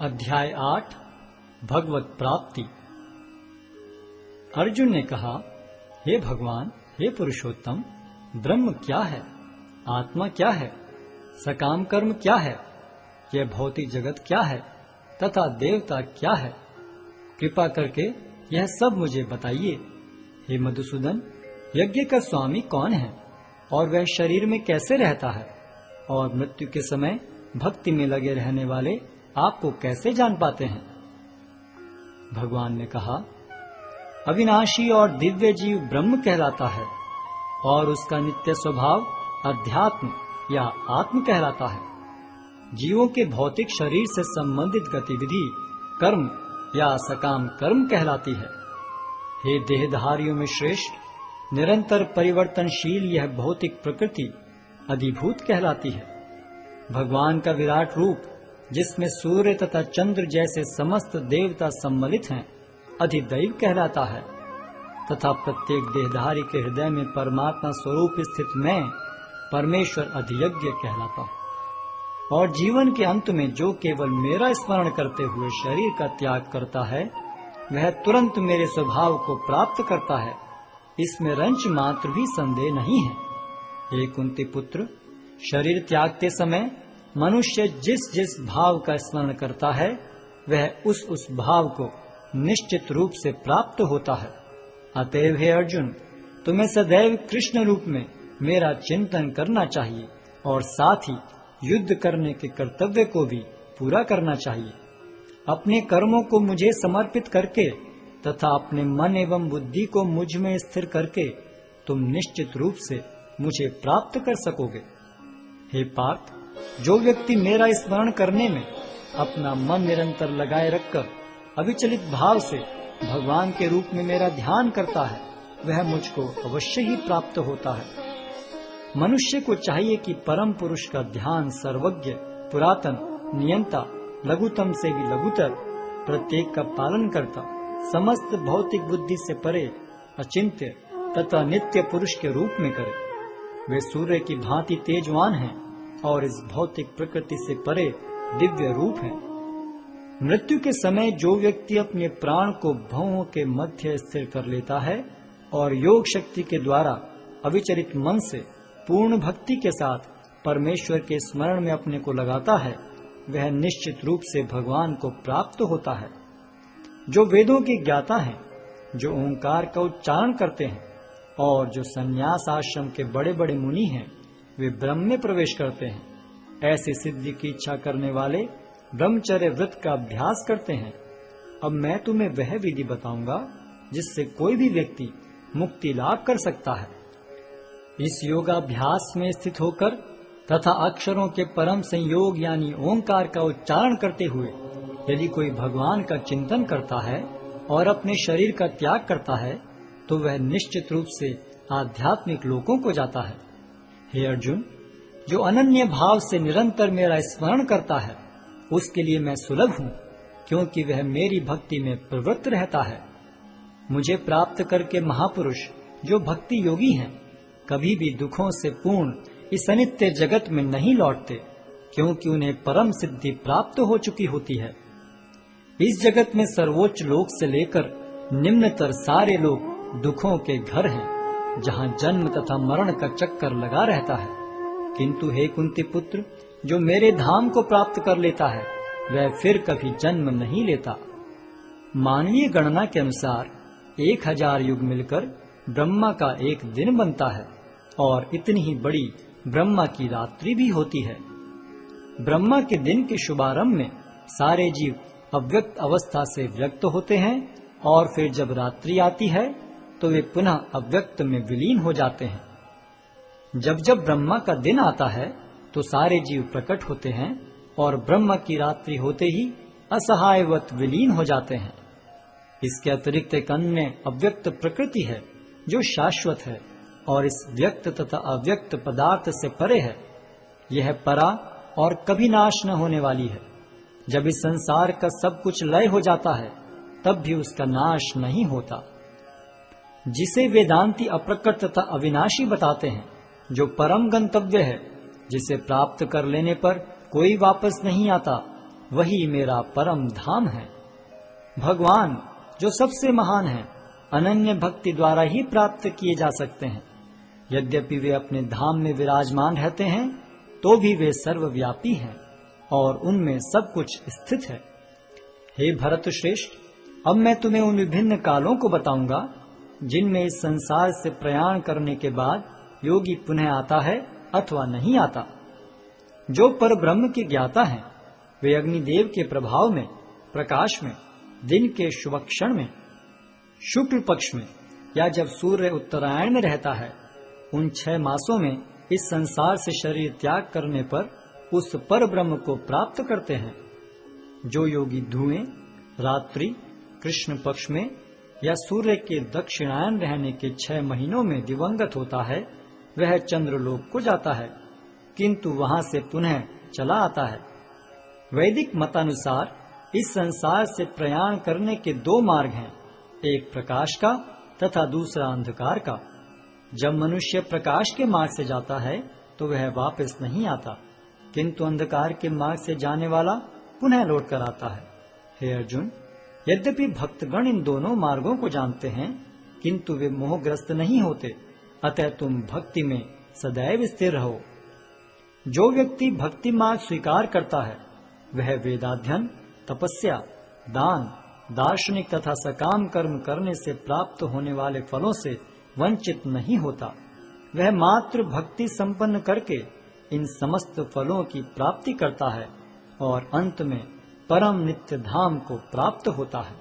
अध्याय 8 भगवत प्राप्ति। अर्जुन ने कहा, हे भगवान, हे पुरुषोत्तम, ब्रह्म क्या है, आत्मा क्या है, सकाम कर्म क्या है, यह भौतिक जगत क्या है तथा देवता क्या है? कृपा करके यह सब मुझे बताइए। हे मधुसूदन, यज्ञ का स्वामी कौन है और वह शरीर में कैसे रहता है, और मृत्यु के समय भक्ति में लगे रहने वाले आपको कैसे जान पाते हैं? भगवान ने कहा, अविनाशी और दिव्य जीव ब्रह्म कहलाता है और उसका नित्य स्वभाव अध्यात्म या आत्म कहलाता है। जीवों के भौतिक शरीर से संबंधित गतिविधि कर्म या सकाम कर्म कहलाती है। हे देहधारियों में श्रेष्ठ, निरंतर परिवर्तनशील यह भौतिक प्रकृति अधिभूत कहलाती है। भगवान का विराट रूप, जिसमें सूर्य तथा चंद्र जैसे समस्त देवता सम्मिलित हैं, अधिदैव कहलाता है तथा प्रत्येक देहधारी के हृदय में परमात्मा स्वरूप स्थित मैं परमेश्वर अधियज्ञ कहलाता हूँ। और जीवन के अंत में जो केवल मेरा स्मरण करते हुए शरीर का त्याग करता है, वह तुरंत मेरे स्वभाव को प्राप्त करता है। इसमें रंच मात्र भी संदेह नहीं है। हे कुंती पुत्र, शरीर त्यागते समय मनुष्य जिस जिस भाव का स्मरण करता है, वह उस भाव को निश्चित रूप से प्राप्त होता है। अतएव हे अर्जुन, तुम्हें सदैव कृष्ण रूप में मेरा चिंतन करना चाहिए और साथ ही युद्ध करने के कर्तव्य को भी पूरा करना चाहिए। अपने कर्मों को मुझे समर्पित करके तथा अपने मन एवं बुद्धि को मुझ में स्थिर करके तुम निश्चित रूप से मुझे प्राप्त कर सकोगे। हे पार्थ, जो व्यक्ति मेरा स्मरण करने में अपना मन निरंतर लगाए रखकर अविचलित भाव से भगवान के रूप में मेरा ध्यान करता है, वह मुझको अवश्य ही प्राप्त होता है। मनुष्य को चाहिए कि परम पुरुष का ध्यान सर्वज्ञ, पुरातन, नियंता, लघुतम से भी लघुतर, प्रत्येक का पालन करता, समस्त भौतिक बुद्धि से परे, अचिंत्य तथा नित्य पुरुष के रूप में करे। वे सूर्य की भांति तेजवान हैं और इस भौतिक प्रकृति से परे दिव्य रूप है। मृत्यु के समय जो व्यक्ति अपने प्राण को भवों के मध्य स्थिर कर लेता है और योग शक्ति के द्वारा अविचलित मन से पूर्ण भक्ति के साथ परमेश्वर के स्मरण में अपने को लगाता है, वह निश्चित रूप से भगवान को प्राप्त होता है। जो वेदों के ज्ञाता हैं, जो ओंकार का उच्चारण करते हैं और जो संन्यास आश्रम के बड़े बड़े मुनि हैं, वे ब्रह्म में प्रवेश करते हैं। ऐसी सिद्धि की इच्छा करने वाले ब्रह्मचर्य व्रत का अभ्यास करते हैं। अब मैं तुम्हें वह विधि बताऊंगा जिससे कोई भी व्यक्ति मुक्ति लाभ कर सकता है। इस योगाभ्यास में स्थित होकर तथा अक्षरों के परम संयोग यानी ओंकार का उच्चारण करते हुए यदि कोई भगवान का चिंतन करता है और अपने शरीर का त्याग करता है, तो वह निश्चित रूप से आध्यात्मिक लोकों को जाता है। हे अर्जुन, जो अनन्य भाव से निरंतर मेरा स्मरण करता है, उसके लिए मैं सुलभ हूँ, क्योंकि वह मेरी भक्ति में प्रवृत्त रहता है। मुझे प्राप्त करके महापुरुष, जो भक्ति योगी हैं, कभी भी दुखों से पूर्ण इस अनित्य जगत में नहीं लौटते, क्योंकि उन्हें परम सिद्धि प्राप्त हो चुकी होती है। इस जगत में सर्वोच्च लोक से लेकर निम्नतर सारे लोग दुखों के घर हैं, जहाँ जन्म तथा मरण का चक्कर लगा रहता है। किंतु हे कुंती पुत्र, जो मेरे धाम को प्राप्त कर लेता है, वह फिर कभी जन्म नहीं लेता। मानवीय गणना के अनुसार 1000 युग मिलकर ब्रह्मा का एक दिन बनता है और इतनी ही बड़ी ब्रह्मा की रात्रि भी होती है। ब्रह्मा के दिन के शुभारंभ में सारे जीव अव्यक्त अवस्था से व्यक्त होते हैं और फिर जब रात्रि आती है तो वे पुनः अव्यक्त में विलीन हो जाते हैं। जब जब ब्रह्मा का दिन आता है तो सारे जीव प्रकट होते हैं और ब्रह्मा की रात्रि होते ही असहायवत विलीन हो जाते हैं। इसके अतिरिक्त एक अन्य अव्यक्त प्रकृति है जो शाश्वत है और इस व्यक्त तथा अव्यक्त पदार्थ से परे है। यह परा और कभी नाश न होने वाली है। जब इस संसार का सब कुछ लय हो जाता है, तब भी उसका नाश नहीं होता। जिसे वेदांती अप्रकट तथा अविनाशी बताते हैं, जो परम गंतव्य है, जिसे प्राप्त कर लेने पर कोई वापस नहीं आता, वही मेरा परम धाम है। भगवान जो सबसे महान है, अनन्य भक्ति द्वारा ही प्राप्त किए जा सकते हैं। यद्यपि वे अपने धाम में विराजमान रहते हैं, तो भी वे सर्वव्यापी हैं और उनमें सब कुछ स्थित है। हे भरत श्रेष्ठ, अब मैं तुम्हें उन विभिन्न कालों को बताऊंगा जिनमें इस संसार से प्रयाण करने के बाद योगी पुनः आता है अथवा नहीं आता। जो पर ब्रह्म के ज्ञाता हैं, वे अग्निदेव के प्रभाव में, प्रकाश में, दिन के शुभ क्षण में, शुक्ल पक्ष में या जब सूर्य उत्तरायण में रहता है, उन 6 मासों में इस संसार से शरीर त्याग करने पर उस पर ब्रह्म को प्राप्त करते हैं। जो योगी धुएं, रात्रि, कृष्ण पक्ष में या सूर्य के दक्षिणायन रहने के 6 महीनों में दिवंगत होता है, वह चंद्रलोक को जाता है, किंतु वहां से पुनः चला आता है। वैदिक मतानुसार इस संसार से प्रयाण करने के 2 मार्ग हैं, एक प्रकाश का तथा दूसरा अंधकार का। जब मनुष्य प्रकाश के मार्ग से जाता है तो वह वापस नहीं आता, किंतु अंधकार के मार्ग से जाने वाला पुनः लौट कर आता है। हे अर्जुन, यद्यपि भक्तगण इन दोनों मार्गों को जानते हैं, किंतु वे मोहग्रस्त नहीं होते, अतः तुम भक्ति में सदैव स्थिर रहो। जो व्यक्ति भक्ति मार्ग स्वीकार करता है, वह वेदाध्ययन, तपस्या, दान, दार्शनिक तथा सकाम कर्म करने से प्राप्त होने वाले फलों से वंचित नहीं होता। वह मात्र भक्ति संपन्न करके इन समस्त फलों की प्राप्ति करता है और अंत में परम नित्य धाम को प्राप्त होता है।